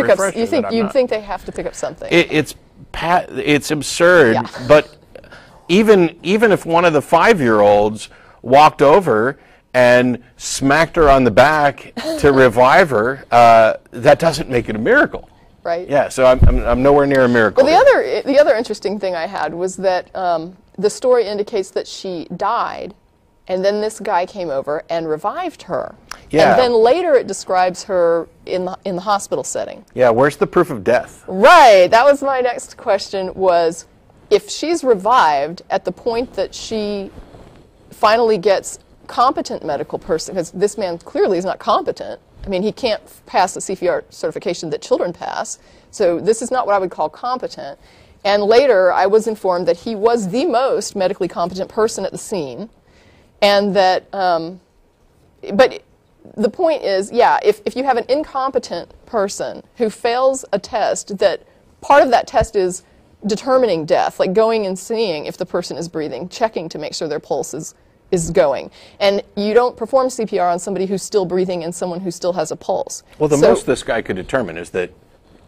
pick up. refreshing. You'd think they have to pick up something. It's absurd. Yeah. But even if one of the 5-year-olds walked over and smacked her on the back to revive her, that doesn't make it a miracle. Right. Yeah. So I'm nowhere near a miracle. Well, the other interesting thing I had was that the story indicates that she died, and then this guy came over and revived her. Yeah. And then later it describes her in the hospital setting. Yeah. Where's the proof of death? Right. That was my next question. Was if she's revived at the point that she finally gets competent medical person, because this man clearly is not competent. I mean, he can't pass the CPR certification that children pass, so this is not what I would call competent. And later, I was informed that he was the most medically competent person at the scene, and that, but the point is, yeah, if you have an incompetent person who fails a test, that part of that test is determining death, like going and seeing if the person is breathing, checking to make sure their pulse is going. And you don't perform CPR on somebody who's still breathing and someone who still has a pulse. Well, the most this guy could determine is that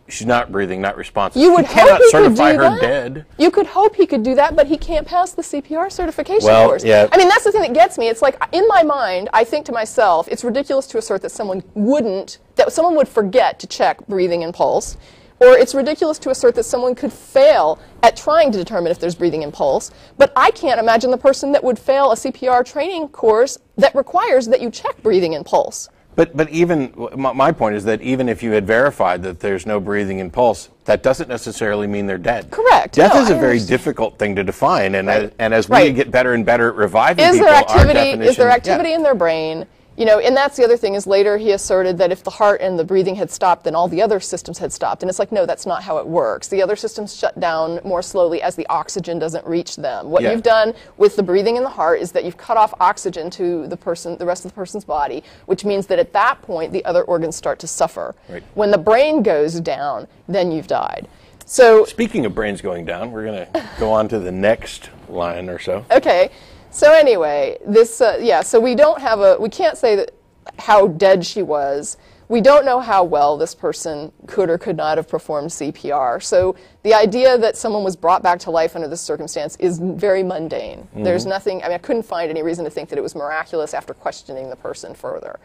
she's not breathing, not responsive. You would cannot hope he certify could do her that. dead. You could hope he could do that, but he can't pass the CPR certification Well, course. yeah. I mean, that's the thing that gets me. It's like, in my mind, I think to myself, it's ridiculous to assert that someone would forget to check breathing and pulse. Or it's ridiculous to assert that someone could fail at trying to determine if there's breathing and pulse, but I can't imagine the person that would fail a CPR training course that requires that you check breathing and pulse. But even, my point is that even if you had verified that there's no breathing and pulse, that doesn't necessarily mean they're dead. Correct. Death No, is a I very understand. difficult thing to define, and Right. as we Right. get better and better at reviving Is people, there our activity? definition... Is there activity yeah. in their brain? You know, and that's the other thing, is later he asserted that if the heart and the breathing had stopped, then all the other systems had stopped. And it's like, no, that's not how it works. The other systems shut down more slowly as the oxygen doesn't reach them. What Yeah. you've done with the breathing in the heart is that you've cut off oxygen to the rest of the person's body, which means that at that point, the other organs start to suffer. Right. When the brain goes down, then you've died. So, Speaking of brains going down, we're going to go on to the next line or so. okay. So anyway, this, so we can't say that how dead she was. We don't know how well this person could or could not have performed CPR. So the idea that someone was brought back to life under this circumstance is very mundane. Mm-hmm. There's nothing, I mean, I couldn't find any reason to think that it was miraculous after questioning the person further.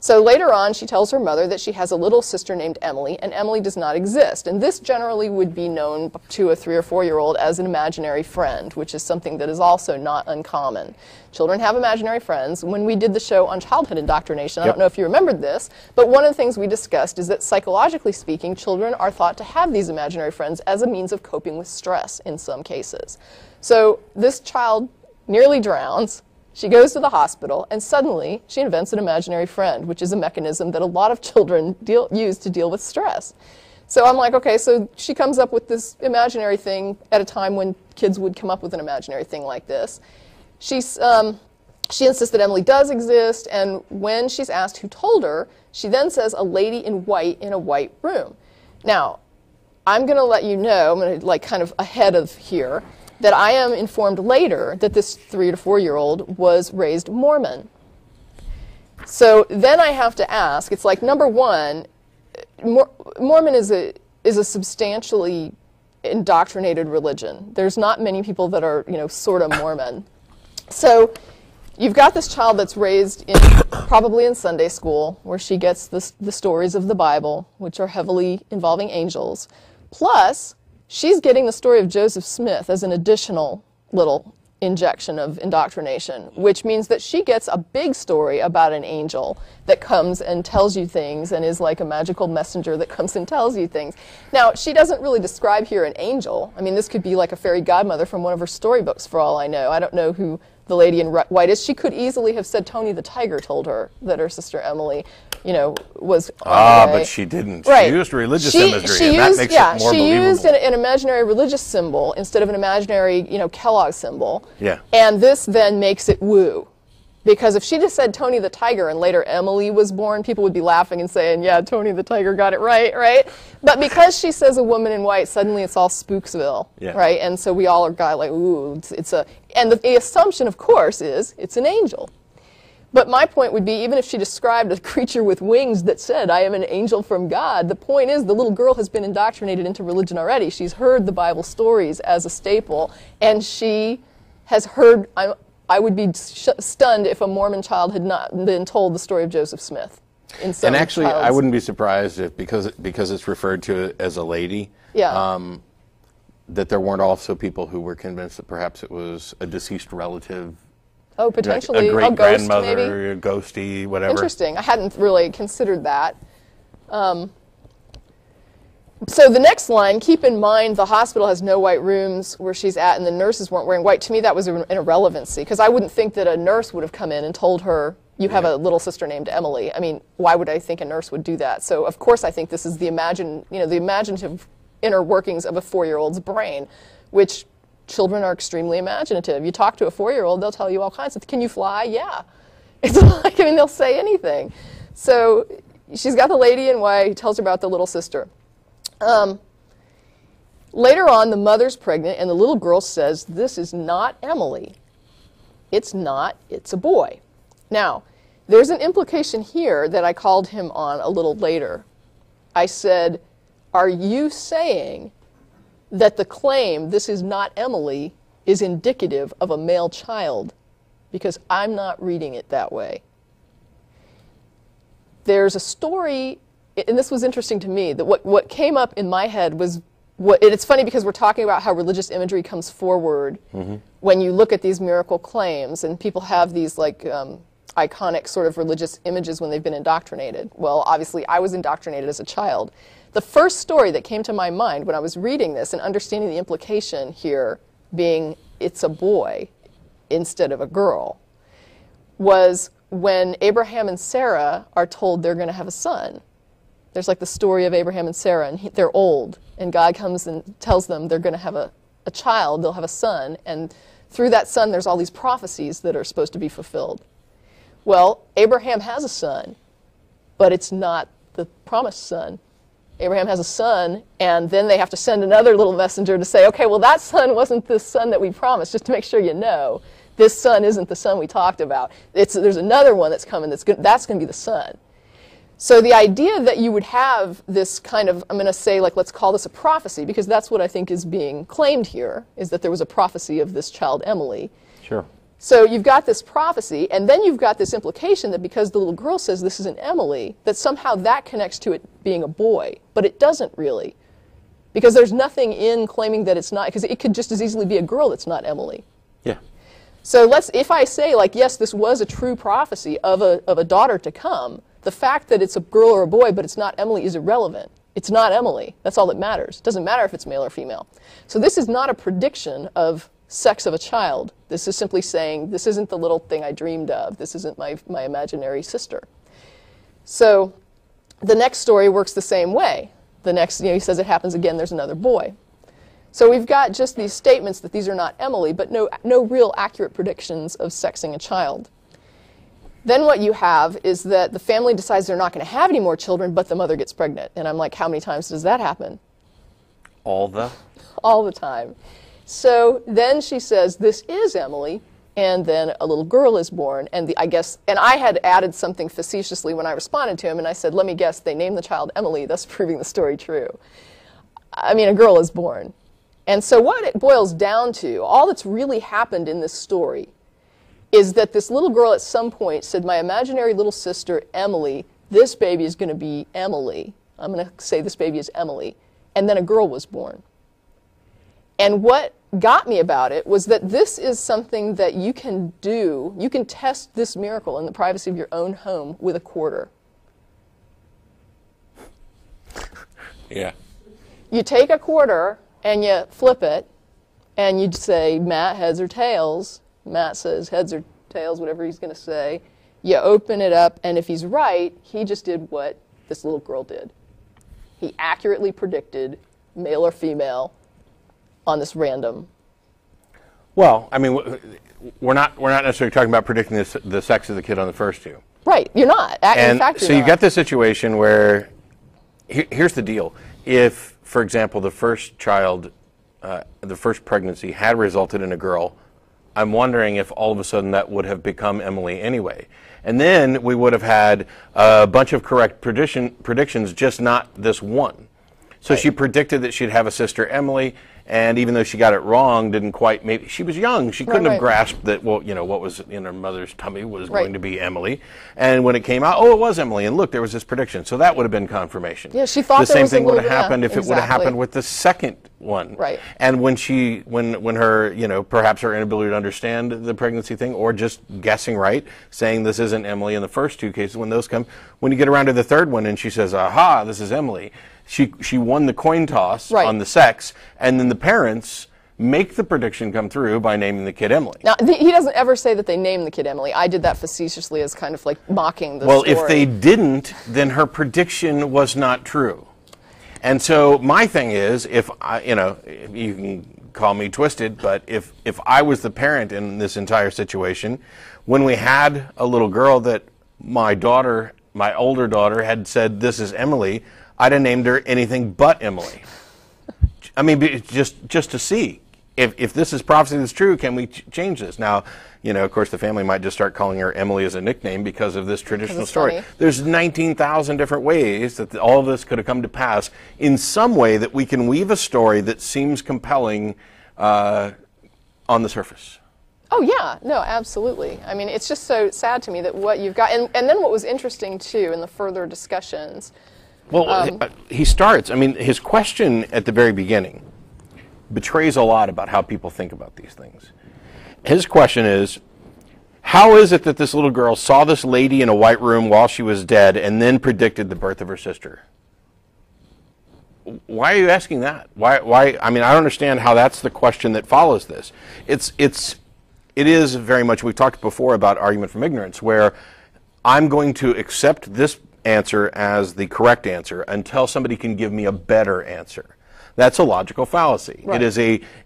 So later on, she tells her mother that she has a little sister named Emily, and Emily does not exist. And this generally would be known to a 3 or 4-year-old as an imaginary friend, which is something that is also not uncommon. Children have imaginary friends. When we did the show on childhood indoctrination, I don't know if you remembered this, but one of the things we discussed is that psychologically speaking, children are thought to have these imaginary friends as a means of coping with stress in some cases. So this child nearly drowns. She goes to the hospital, and suddenly she invents an imaginary friend, which is a mechanism that a lot of children use to deal with stress. So I'm like, okay, so she comes up with this imaginary thing at a time when kids would come up with an imaginary thing like this. She insists that Emily does exist, and when she's asked who told her, she then says a lady in white in a white room. Now, I'm going to let you know, I'm going to like kind of ahead of here, that I am informed later that this 3 to 4-year-old was raised Mormon. So then I have to ask, it's like, number one, Mormon is a substantially indoctrinated religion. There's not many people that are, sort of Mormon. So you've got this child that's raised probably in Sunday school, where she gets the stories of the Bible, which are heavily involving angels, plus she's getting the story of Joseph Smith as an additional little injection of indoctrination, which means that she gets a big story about an angel that comes and tells you things and is like a magical messenger that comes and tells you things. Now, she doesn't really describe here an angel. I mean, this could be like a fairy godmother from one of her storybooks for all I know. I don't know who the lady in white is. She could easily have said Tony the Tiger told her that her sister Emily, was on the way. But she didn't. Right. She used religious imagery, and that makes it more believable. She used an imaginary religious symbol instead of an imaginary, Kellogg symbol. Yeah. And this then makes it woo. Because if she just said Tony the Tiger and later Emily was born, people would be laughing and saying, yeah, Tony the Tiger got it right, right? But because she says a woman in white, suddenly it's all Spooksville, right? And so we all are like, ooh, and the assumption, of course, is it's an angel. But my point would be, even if she described a creature with wings that said, I am an angel from God, the point is the little girl has been indoctrinated into religion already. She's heard the Bible stories as a staple, and she has heard, I would be stunned if a Mormon child had not been told the story of Joseph Smith. And actually, I wouldn't be surprised if, because it's referred to as a lady, that there weren't also people who were convinced that perhaps it was a deceased relative. Oh, potentially a great ghost, grandmother, maybe? a ghosty, whatever. Interesting. I hadn't really considered that. So the next line, keep in mind the hospital has no white rooms where she's at and the nurses weren't wearing white. To me, that was an irrelevancy, because I wouldn't think that a nurse would have come in and told her, you have a little sister named Emily. I mean, why would I think a nurse would do that? So of course I think this is the imaginative inner workings of a 4-year-old's brain, which children are extremely imaginative. You talk to a 4-year-old, they'll tell you all kinds of, can you fly? Yeah. It's like, I mean, they'll say anything. So she's got the lady in white, he tells her about the little sister. Later on, the mother's pregnant, and the little girl says, this is not Emily. It's not, it's a boy. Now, there's an implication here that I called him on a little later. I said, are you saying that the claim, this is not Emily, is indicative of a male child? Because I'm not reading it that way. There's a story, and this was interesting to me, that what came up in my head was, it's funny because we're talking about how religious imagery comes forward when you look at these miracle claims, and people have these like iconic sort of religious images when they've been indoctrinated. Well, obviously I was indoctrinated as a child. The first story that came to my mind when I was reading this and understanding the implication here being it's a boy instead of a girl was when Abraham and Sarah are told they're going to have a son. There's like the story of Abraham and Sarah, and they're old, and God comes and tells them they're going to have a child, they'll have a son, and through that son there's all these prophecies that are supposed to be fulfilled. Well, Abraham has a son, but it's not the promised son. Abraham has a son, and then they have to send another little messenger to say, okay, well, that son wasn't the son that we promised, just to make sure you know. This son isn't the son we talked about. There's another one that's coming that's going to be the son. So the idea that you would have this kind of, I'm going to say, like, let's call this a prophecy, because that's what I think is being claimed here, is that there was a prophecy of this child, Emily. Sure. So you've got this prophecy, and then you've got this implication that because the little girl says this is an Emily, that somehow that connects to it being a boy. But it doesn't really. Because there's nothing in claiming that it's not, because it could just as easily be a girl that's not Emily. Yeah. So if I say, like, yes, this was a true prophecy of a daughter to come, the fact that it's a girl or a boy, but it's not Emily, is irrelevant. It's not Emily. That's all that matters. It doesn't matter if it's male or female. So this is not a prediction of sex of a child. This is simply saying, this isn't the little thing I dreamed of. This isn't my imaginary sister. So the next story works the same way. The next, he says it happens again, there's another boy. So we've got just these statements that these are not Emily, but no real accurate predictions of sexing a child. Then what you have is that the family decides they're not going to have any more children, but the mother gets pregnant. And I'm like, how many times does that happen? All the time. So then she says, this is Emily, and then a little girl is born, and I had added something facetiously when I responded to him, and I said, let me guess, they named the child Emily, thus proving the story true. I mean, a girl is born. And so what it boils down to, all that's really happened in this story, is that this little girl at some point said, my imaginary little sister, Emily, this baby is going to be Emily. I'm going to say this baby is Emily. And then a girl was born. And what got me about it was that this is something that you can do. You can test this miracle in the privacy of your own home with a quarter. Yeah. You take a quarter and you flip it, and you say, Matt, heads or tails. Matt says heads or tails, whatever he's going to say. You open it up, and if he's right, he just did what this little girl did. He accurately predicted male or female on this random. Well, I mean, we're not necessarily talking about predicting the sex of the kid on the first two. Right, you're not. In fact, so you've got this situation where, here's the deal. If, for example, the first child, the first pregnancy had resulted in a girl, I'm wondering if all of a sudden that would have become Emily anyway. And then we would have had a bunch of correct predictions, just not this one. So she predicted that she'd have a sister, Emily, and even though she got it wrong, didn't quite, maybe she was young, she couldn't have grasped that, well, you know, what was in her mother's tummy was going to be Emily. And when it came out, oh, it was Emily, and look, there was this prediction. So that would have been confirmation. Yeah, she thought the same thing would have yeah, happened if it would have happened with the second one. Right. And when her, you know, perhaps her inability to understand the pregnancy thing, or just guessing right, saying this isn't Emily in the first two cases, when those come, when you get around to the third one and she says, aha, this is Emily, she won the coin toss on the sex, and then the parents make the prediction come through by naming the kid Emily. Now, he doesn't ever say that they named the kid Emily. I did that facetiously as kind of like mocking the story. Well, if they didn't, then her prediction was not true. And so my thing is, if I, you know, you can call me twisted, but if I was the parent in this entire situation, when we had a little girl that my older daughter had said, this is Emily, I'd have named her anything but Emily. I mean, just to see if this is prophecy that's true, can we change this? Now, you know, of course, the family might just start calling her Emily as a nickname because of this traditional story. Funny. There's 19,000 different ways that all of this could have come to pass in some way that we can weave a story that seems compelling on the surface. Oh, yeah. No, absolutely. I mean, it's just so sad to me that what you've got, and then what was interesting, too, in the further discussions. Well, he starts, I mean, his question at the very beginning betrays a lot about how people think about these things. His question is, how is it that this little girl saw this lady in a white room while she was dead and then predicted the birth of her sister? Why are you asking that? Why? I mean, I don't understand how that's the question that follows this. It is very much, we've talked before about argument from ignorance, where I'm going to accept this answer as the correct answer until somebody can give me a better answer. That's a logical fallacy. Right. It is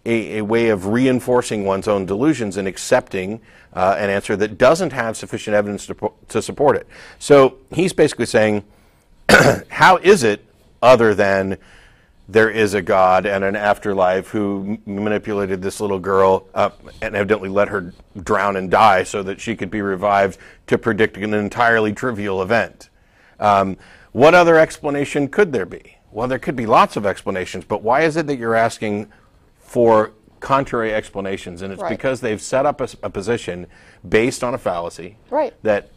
a way of reinforcing one's own delusions and accepting an answer that doesn't have sufficient evidence to support it. So he's basically saying, how is it, other than there is a God and an afterlife who manipulated this little girl and evidently let her drown and die so that she could be revived to predict an entirely trivial event? What other explanation could there be? Well, there could be lots of explanations, but why is it that you're asking for contrary explanations? And it's because they've set up a position based on a fallacy. Right. That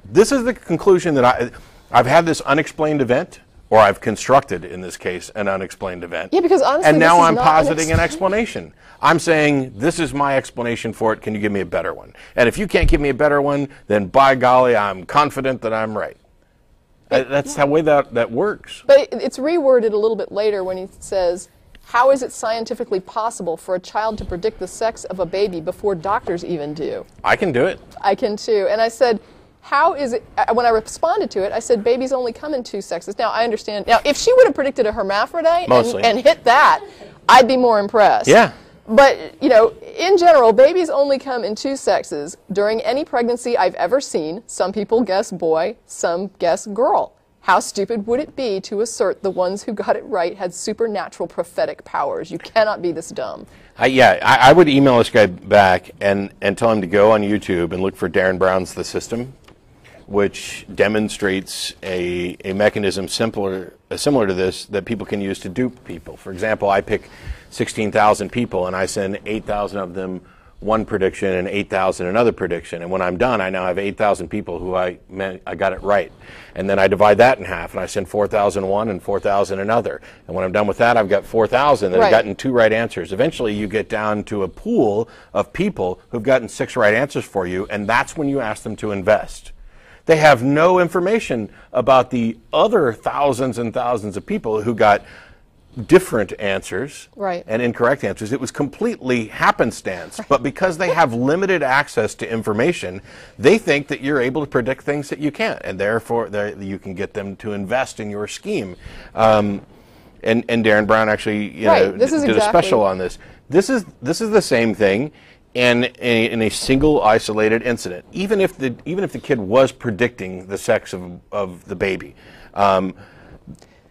this is the conclusion that I've had this unexplained event, or I've constructed, in this case, an unexplained event. Yeah, because honestly, and now I'm positing an explanation. I'm saying, this is my explanation for it. Can you give me a better one? And if you can't give me a better one, then by golly, I'm confident that I'm right. That's the way that works. But it's reworded a little bit later when he says, how is it scientifically possible for a child to predict the sex of a baby before doctors even do? I can do it. I can too. And I said, how is it, when I responded to it, I said, babies only come in two sexes. Now, I understand. Now, if she would have predicted a hermaphrodite and hit that, I'd be more impressed. Yeah. But, you know, in general, babies only come in two sexes during any pregnancy I've ever seen. Some people guess boy, some guess girl. How stupid would it be to assert the ones who got it right had supernatural prophetic powers? You cannot be this dumb. I would email this guy back and tell him to go on YouTube and look for Darren Brown's The System, which demonstrates a mechanism similar to this that people can use to dupe people. For example, I pick 16,000 people and I send 8,000 of them one prediction and 8,000 another prediction. And when I'm done, I now have 8,000 people who I got it right. And then I divide that in half and I send 4,000 one and 4,000 another. And when I'm done with that, I've got 4,000 that have gotten 2 right answers. Eventually, you get down to a pool of people who've gotten 6 right answers for you, and that's when you ask them to invest. They have no information about the other thousands and thousands of people who got different answers and incorrect answers. It was completely happenstance. But because they have limited access to information, they think that you're able to predict things that you can't, and therefore you can get them to invest in your scheme. And Darren Brown actually did a special on this. This is the same thing in a single isolated incident. Even if the kid was predicting the sex of the baby.